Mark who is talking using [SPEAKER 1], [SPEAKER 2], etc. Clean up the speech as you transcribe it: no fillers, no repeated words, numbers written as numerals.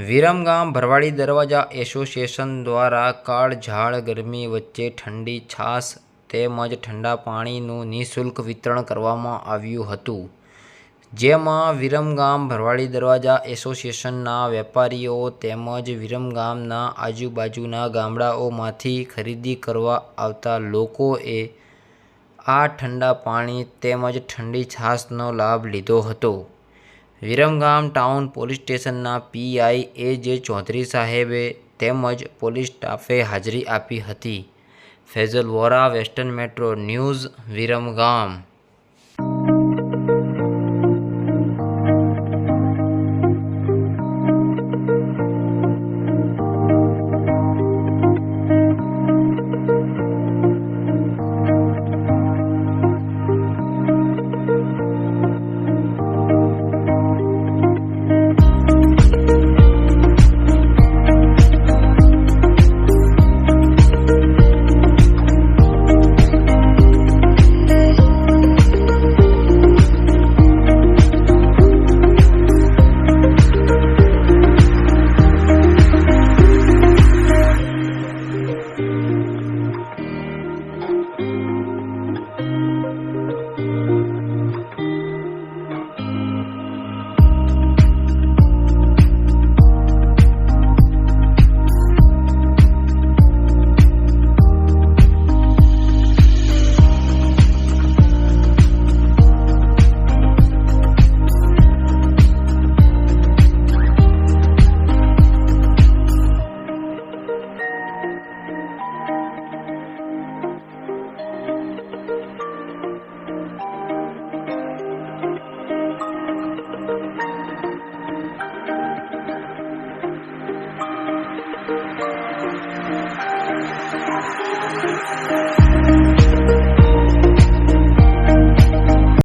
[SPEAKER 1] વિરમગામ ભરવાડી દરવાજા એસોસિએશન દ્વારા કાળઝાળ ગરમી વચ્ચે ઠંડી છાશ તેમજ ઠંડા પાણીનું નિઃશુલ્ક વિતરણ કરવામાં આવ્યું હતું, જેમાં વિરમગામ ભરવાડી દરવાજા એસોસિએશનના વેપારીઓ તેમજ વિરમગામના આજુબાજુના ગામડાઓમાંથી ખરીદી કરવા આવતા લોકોએ આ ઠંડા પાણી તેમજ ઠંડી છાશનો લાભ લીધો હતો. વિરમગામ ટાઉન પોલીસ સ્ટેશનના પીઆઈ એ.જે. ચૌધરી સાહેબે તેમજ પોલીસ સ્ટાફે હાજરી આપી હતી. Faizal Vora, western metro news, Viramgam.
[SPEAKER 2] Thank you.